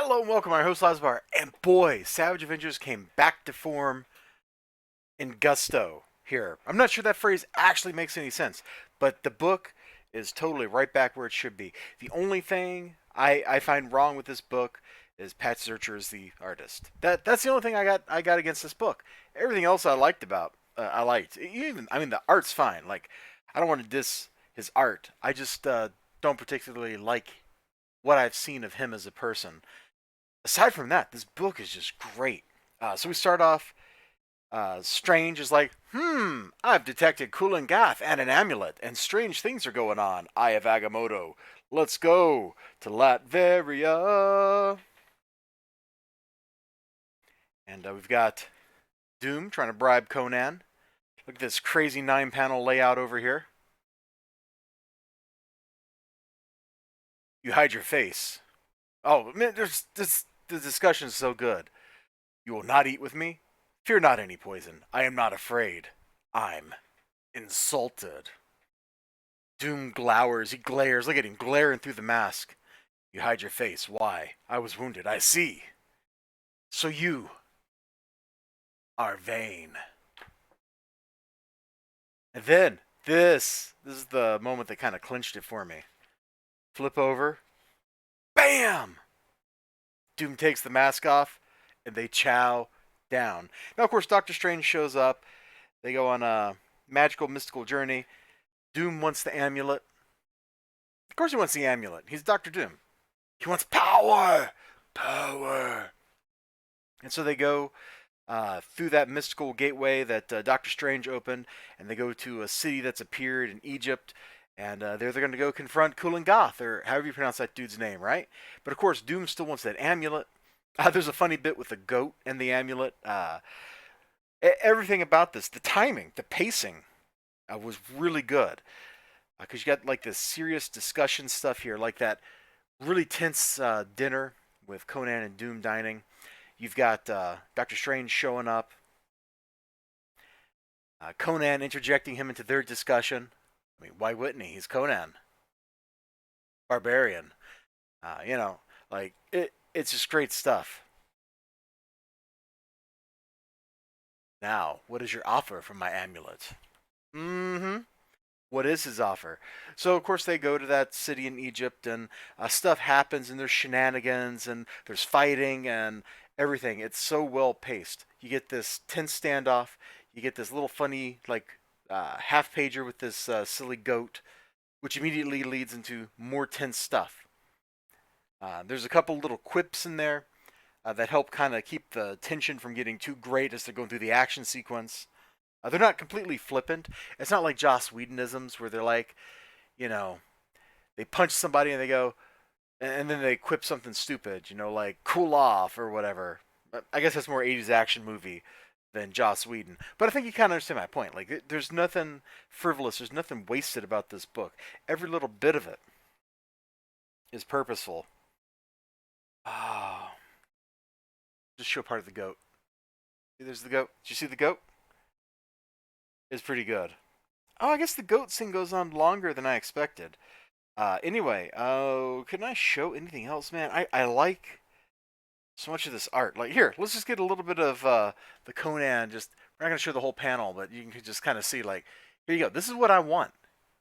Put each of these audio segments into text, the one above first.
Hello and welcome, I'm your host Elizibar, and boy, Savage Avengers came back to form in gusto here. I'm not sure that phrase actually makes any sense, but the book is totally right back where it should be. The only thing I find wrong with this book is Pat Zurcher is the artist. That's the only thing I got against this book. Everything else I liked about I liked. Even the art's fine. Like I don't want to diss his art. I just don't particularly like what I've seen of him as a person. Aside from that, this book is just great. So we start off. Strange is like, I've detected Kulan Gath and an amulet, and strange things are going on. Eye of Agamotto. Let's go to Latveria. And we've got Doom trying to bribe Conan. Look at this crazy 9-panel layout over here. You hide your face. Oh, man, the discussion is so good. You will not eat with me? Fear not any poison. I am not afraid. I'm insulted. Doom glowers. He glares. Look at him glaring through the mask. You hide your face. Why? I was wounded. I see. So you are vain. And then this is the moment that kind of clinched it for me. Flip over. Bam! Doom takes the mask off, and they chow down. Now, of course, Doctor Strange shows up. They go on a magical, mystical journey. Doom wants the amulet. Of course, he wants the amulet. He's Doctor Doom. He wants power! Power! And so they go through that mystical gateway that Doctor Strange opened, and they go to a city that's appeared in Egypt. And there they're going to go confront Kulan Gath, or however you pronounce that dude's name, right? But of course, Doom still wants that amulet. There's a funny bit with the goat and the amulet. Everything about this, the timing, the pacing, was really good. Because you got like this serious discussion stuff here, like that really tense dinner with Conan and Doom dining. You've got Doctor Strange showing up, Conan interjecting him into their discussion. I mean, why wouldn't he? He's Conan, barbarian. Like it's just great stuff. Now, what is your offer for my amulet? Mm-hmm. What is his offer? So, of course, they go to that city in Egypt, and stuff happens, and there's shenanigans, and there's fighting, and everything. It's so well paced. You get this tense standoff. You get this little funny, like, half pager with this silly goat, which immediately leads into more tense stuff. There's a couple little quips in there that help kind of keep the tension from getting too great as they're going through the action sequence. They're not completely flippant. It's not like Joss Whedonisms where they're like, you know, they punch somebody and they go, and then they quip something stupid, like cool off or whatever. I guess that's more 80s action movie than Joss Whedon. But I think you kind of understand my point. Like, there's nothing frivolous, there's nothing wasted about this book. Every little bit of it is purposeful. Oh, just show part of the goat. See, there's the goat. Did you see the goat? It's pretty good. Oh, I guess the goat scene goes on longer than I expected. Anyway, can I show anything else, man? I like so much of this art. Like, here, let's just get a little bit of the Conan. Just we're not gonna show the whole panel, but you can just kind of see, like, here you go. This is what I want.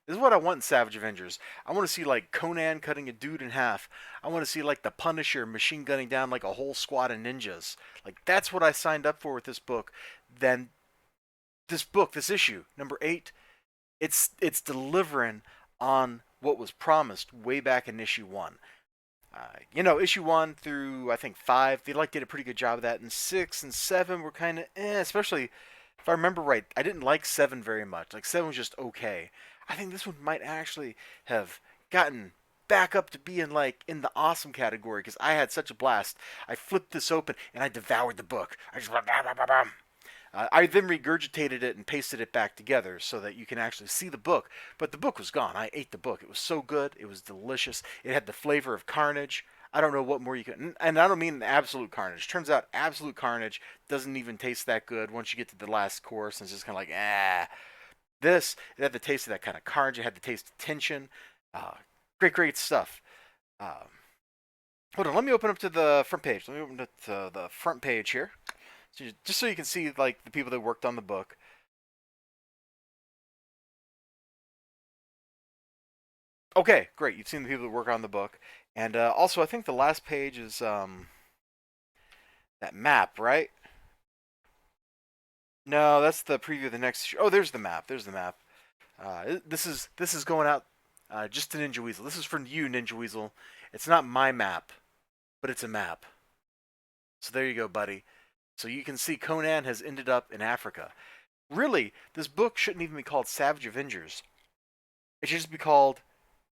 This is what I want in Savage Avengers. I want to see like Conan cutting a dude in half. I want to see like the Punisher machine gunning down like a whole squad of ninjas. Like that's what I signed up for with this book. Then this book, this issue number 8, it's delivering on what was promised way back in issue 1. Issue 1 through I think 5, they like did a pretty good job of that. And 6 and 7 were kind of especially if I remember right. I didn't like 7 very much. Like 7 was just okay. I think this one might actually have gotten back up to being like in the awesome category because I had such a blast. I flipped this open and I devoured the book. I just went bam, bam, bam, bam. I then regurgitated it and pasted it back together so that you can actually see the book. But the book was gone. I ate the book. It was so good. It was delicious. It had the flavor of carnage. I don't know what more you can. And I don't mean absolute carnage. Turns out absolute carnage doesn't even taste that good once you get to the last course. And it's just kind of like, ah. This, it had the taste of that kind of carnage. It had the taste of tension. Great, great stuff. Um, Hold on, let me open up to the front page. Let me open up to the front page here, just so you can see like the people that worked on the book. Okay, great. You've seen the people that work on the book, and also I think the last page is that map, right? No, that's the preview of the next issue. Oh, there's the map. There's the map. This is going out just to Ninja Weasel. This is for you, Ninja Weasel. It's not my map, but it's a map. So there you go, buddy. So you can see Conan has ended up in Africa. Really, this book shouldn't even be called Savage Avengers. It should just be called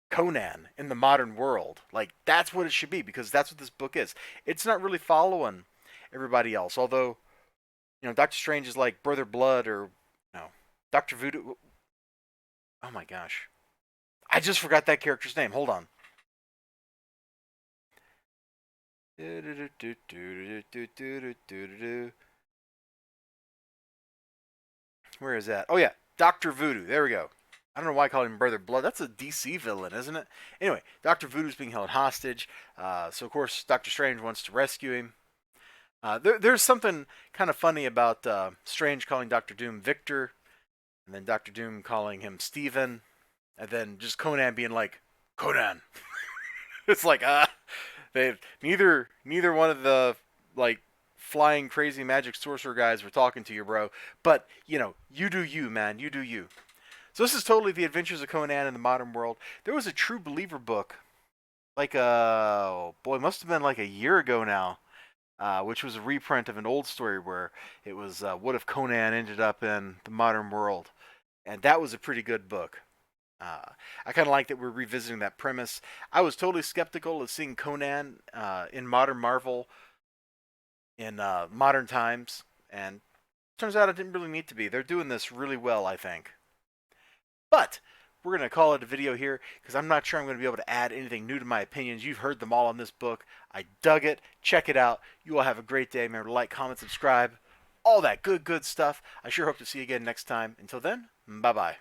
Conan in the modern world. Like that's what it should be because that's what this book is. It's not really following everybody else. Although, Doctor Strange is like Brother Blood or Doctor Voodoo. Oh my gosh. I just forgot that character's name. Hold on. Where is that? Oh yeah, Doctor Voodoo. There we go. I don't know why I called him Brother Blood. That's a DC villain, isn't it? Anyway, Doctor Voodoo's being held hostage. So of course Doctor Strange wants to rescue him. There's something kind of funny about Strange calling Doctor Doom Victor, and then Doctor Doom calling him Steven, and then just Conan being like Conan. It's like they neither one of the like flying crazy magic sorcerer guys were talking to you, bro. But you do you, man. You do you. So this is totally the Adventures of Conan in the modern world. There was a True Believer book, like oh boy, must have been like a year ago now, which was a reprint of an old story where it was what if Conan ended up in the modern world, and that was a pretty good book. I kind of like that we're revisiting that premise. I was totally skeptical of seeing Conan in modern Marvel in modern times, and turns out it didn't really need to be. They're doing this really well, I think. But we're going to call it a video here because I'm not sure I'm going to be able to add anything new to my opinions. You've heard them all on this book. I dug it. Check it out. You all have a great day. Remember to like, comment, subscribe, all that good stuff. I sure hope to see you again next time. Until then, bye-bye.